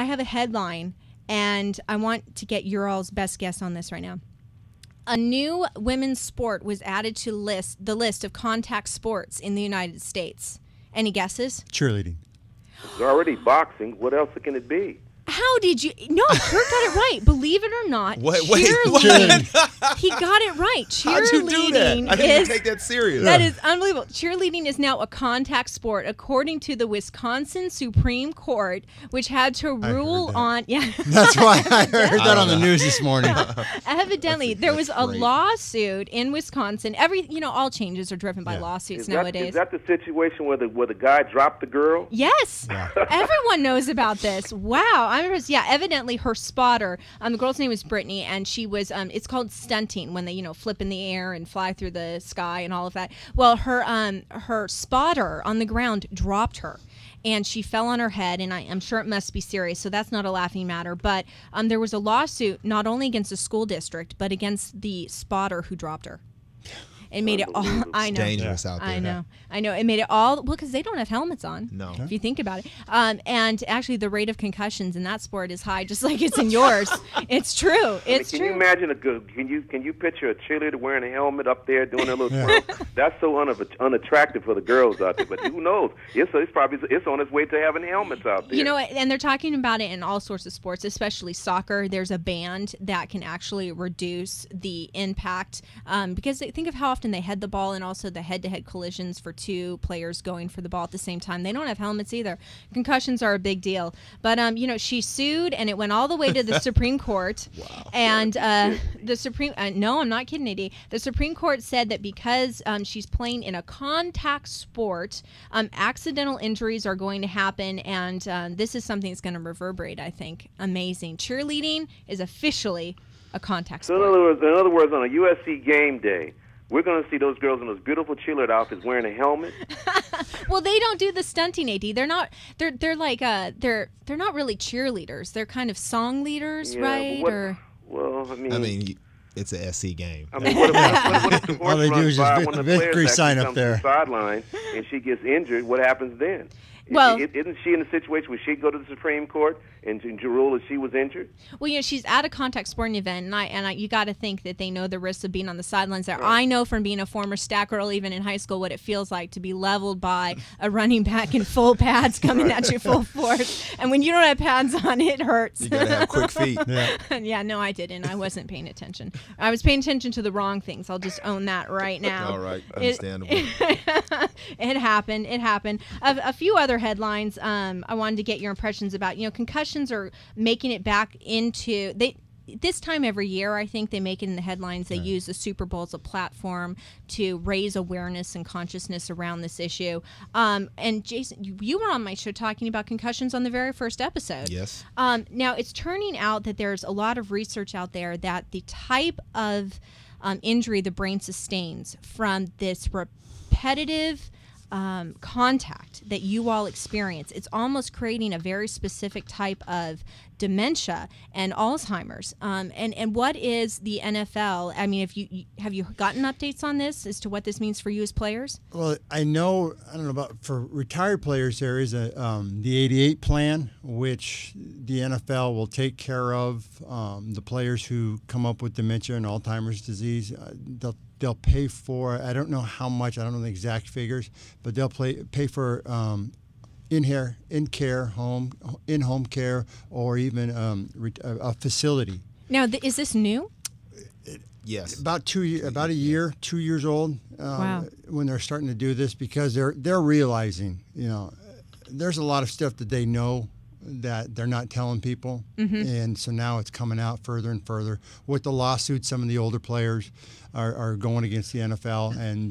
have a headline, and I want to get your all's best guess on this right now. A new women's sport was added to the list of contact sports in the United States. Any guesses? Cheerleading. It's already boxing. What else can it be? How did you? No, Kurt got it right. Believe it or not, Wait, cheerleading. He got it right. How'd you do that? I didn't even take that serious. That is unbelievable. Cheerleading is now a contact sport, according to the Wisconsin Supreme Court, which had to rule on. Yeah, that's why I heard that on the news this morning. Evidently, there was a lawsuit in Wisconsin. All changes are driven by lawsuits nowadays. Is that the situation where the guy dropped the girl? Yes, everyone knows about this. Wow. Evidently her spotter, the girl's name was Brittany, and she was, it's called stunting, when they, flip in the air and fly through the sky and all of that. Well, her spotter on the ground dropped her, and she fell on her head, and I'm sure it must be serious, so that's not a laughing matter. But there was a lawsuit not only against the school district, but against the spotter who dropped her. It made it all. I know. Dangerous out there. I know. It made it all. Well, because they don't have helmets on. No. If you think about it. And actually, the rate of concussions in that sport is high, just like it's in yours. It's true. It's true. Can you imagine Can you picture a cheerleader wearing a helmet up there doing a little twirl? That's so unattractive for the girls out there. But who knows? It's on its way to having helmets out there. And they're talking about it in all sorts of sports, especially soccer. There's a band that can actually reduce the impact because think of how often they head the ball, and also the head-to-head collisions for two players going for the ball at the same time. They don't have helmets either. Concussions are a big deal. But, she sued, and it went all the way to the Supreme Court. Wow. And the Supreme no, I'm not kidding, AD. The Supreme Court said that because she's playing in a contact sport, accidental injuries are going to happen, and this is something that's going to reverberate, I think. Amazing. Cheerleading is officially a contact sport. So in other words, on a USC game day, we're going to see those girls in those beautiful cheerleader outfits wearing a helmet. Well, they don't do the stunting, AD. They're not. They're like they're not really cheerleaders. They're kind of song leaders, right? I mean, it's a SC game. I mean, what if the all they do is just when the victory players sign actually up there. to the sideline and she gets injured? What happens then? Well, isn't she in a situation where she'd go to the Supreme Court and to rule if she was injured? Well, she's at a contact sporting event, and you got to think that they know the risks of being on the sidelines there. Right. I know from being a former stack girl, even in high school, what it feels like to be leveled by a running back in full pads coming at you full force. And when you don't have pads on, it hurts. You got to have quick feet. No, I didn't. I wasn't paying attention. I was paying attention to the wrong things. I'll just own that right now. All right. Understandable. It happened. A few other headlines I wanted to get your impressions about. Concussions are making it back into this time every year. I think they make it in the headlines. They use the Super Bowl as a platform to raise awareness and consciousness around this issue. And Jason, you were on my show talking about concussions on the very first episode. Yes. Now it's turning out that there's a lot of research out there that the type of injury the brain sustains from this repetitive contact that you all experience, it's almost creating a very specific type of dementia and Alzheimer's. And what is the NFL? I mean, have you gotten updates on this as to what this means for you as players? Well, I don't know about for retired players. There is the 88 plan, which the NFL will take care of the players who come up with dementia and Alzheimer's disease. They'll pay for, I don't know how much, I don't know the exact figures, but they'll pay for in-home care, or even a facility. Now, is this new? Yes. About 2 years old. Wow. When they're starting to do this, because they're realizing, there's a lot of stuff that they know that they're not telling people, and so now it's coming out further and further. With the lawsuits, some of the older players are going against the NFL, and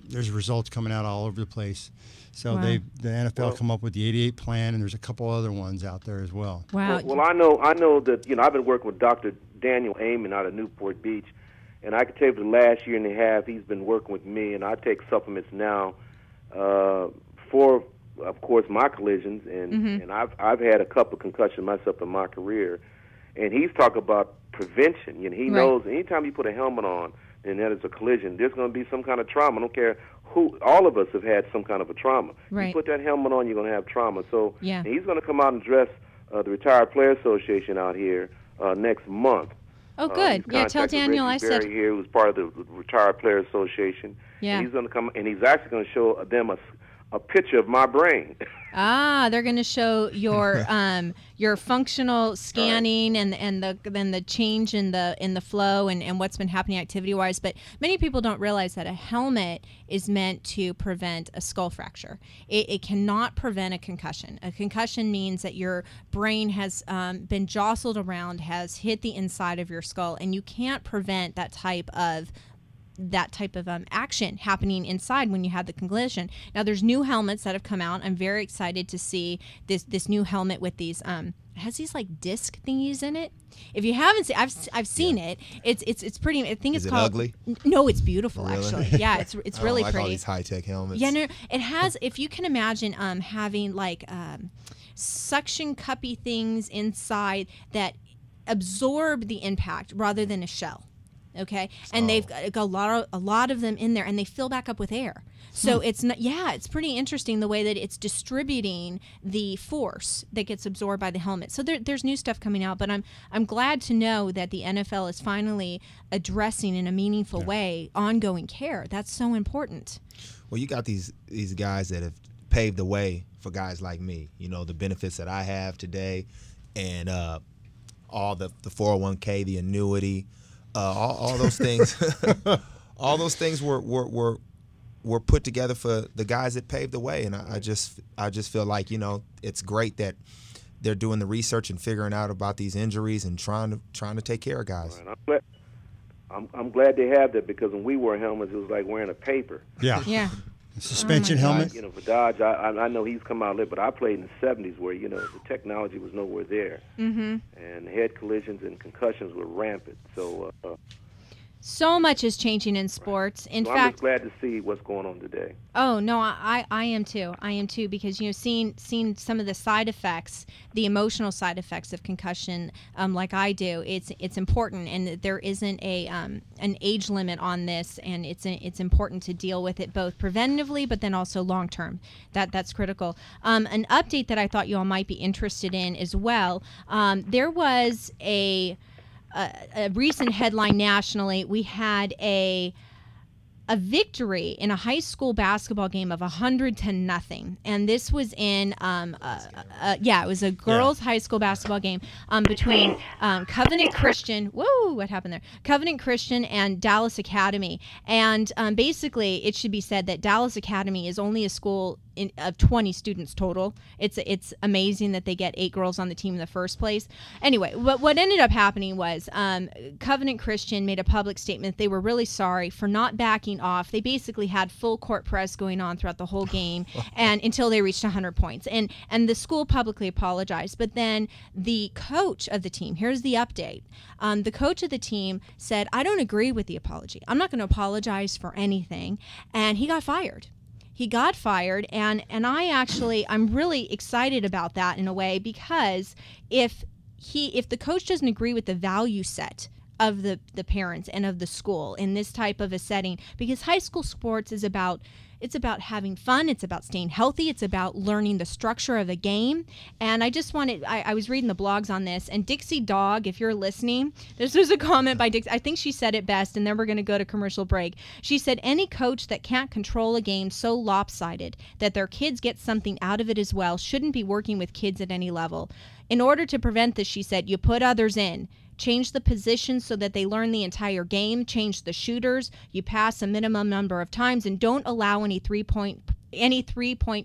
there's results coming out all over the place. So the NFL come up with the 88 plan, and there's a couple other ones out there as well. Wow. Well, I know that I've been working with Dr. Daniel Amon out of Newport Beach, and I can tell you for the last year and a half he's been working with me, and I take supplements now for, of course, my collisions, and I've had a couple concussions myself in my career, and he's talking about prevention. He knows anytime you put a helmet on and that is a collision, there's going to be some kind of trauma. I don't care who. All of us have had some kind of a trauma. Right. You put that helmet on, you're going to have trauma. So yeah. he's going to come out and address the Retired Player Association out here next month. Oh, good. He's Yeah, tell contacted Daniel Reggie I said. Berry here, who's part of the Retired Player Association. Yeah. And he's going to come, and he's actually going to show them a picture of my brain. Ah, they're going to show your functional scanning and the change in the flow and what's been happening activity wise. But many people don't realize that a helmet is meant to prevent a skull fracture. It cannot prevent a concussion. A concussion means that your brain has been jostled around, has hit the inside of your skull, and you can't prevent that type of action happening inside when you have the concussion. Now, there's new helmets that have come out. I'm very excited to see this new helmet with these it has these like disc thingies in it. If you haven't seen, I've seen it. It's pretty. I think Is it's it called. ugly? No, it's beautiful Really? actually. Yeah, it's I really don't like all pretty. these high-tech helmets. Yeah, no, it has. If you can imagine having like suction cuppy things inside that absorb the impact rather than a shell. Okay, and they've got a lot of them in there, and they fill back up with air. So it's not. Yeah, it's pretty interesting the way that it's distributing the force that gets absorbed by the helmet. So there's new stuff coming out, but I'm glad to know that the NFL is finally addressing in a meaningful way ongoing care. That's so important. Well, you got these guys that have paved the way for guys like me. You know, the benefits that I have today, and all the 401k, the annuity. All those things, all those things were put together for the guys that paved the way, and I just feel like, you know, it's great that they're doing the research and figuring out about these injuries and trying to take care of guys. Right. I'm glad they have that, because when we wore helmets, it was like wearing a paper. Yeah. Yeah. Suspension helmet. You know, for Dodge, I know he's come out late, but I played in the 70s where, you know, the technology was nowhere there. Mm-hmm. And head collisions and concussions were rampant. So much is changing in sports. In fact, I'm just glad to see what's going on today. Oh no, I am too. I am too, because, you know, seeing some of the side effects, the emotional side effects of concussion, like I do, it's important, and there isn't an age limit on this, and it's important to deal with it both preventatively, but then also long term. That's critical. An update that I thought you all might be interested in as well. There was a recent headline nationally. We had a victory in a high school basketball game of 100-0, and this was in it was a girls' high school basketball game between Covenant Christian. Whoa, what happened there? Covenant Christian and Dallas Academy, and basically, it should be said that Dallas Academy is only a school of 20 students total. It's amazing that they get 8 girls on the team in the first place. Anyway, what ended up happening was Covenant Christian made a public statement. They were really sorry for not backing off. They basically had full court press going on throughout the whole game, and until they reached 100 points. And the school publicly apologized. But then the coach of the team, here's the update. The coach of the team said, "I don't agree with the apology. I'm not going to apologize for anything," and he got fired. He got fired, and I'm really excited about that in a way, because if the coach doesn't agree with the value set of the parents and of the school in this type of a setting, because high school sports is about having fun, it's about staying healthy, it's about learning the structure of a game. And I was reading the blogs on this, and Dixie Dog, if you're listening, this was a comment by Dixie. I think she said it best, and then we're going to go to commercial break. She said, "Any coach that can't control a game so lopsided that their kids get something out of it as well shouldn't be working with kids at any level. In order to prevent this," she said, "you put others in. Change the positions so that they learn the entire game. Change the shooters. You pass a minimum number of times, and don't allow any three-point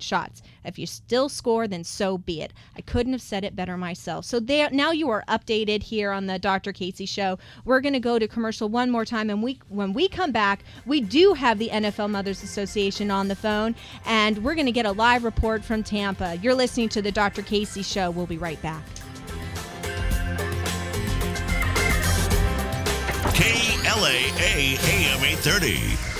shots. If you still score, then so be it." I couldn't have said it better myself. So now you are updated here on the Dr. Casey Show. We're going to go to commercial one more time, and when we come back, we do have the NFL Mothers Association on the phone, and we're going to get a live report from Tampa. You're listening to the Dr. Casey Show. We'll be right back. KLAA AM 830.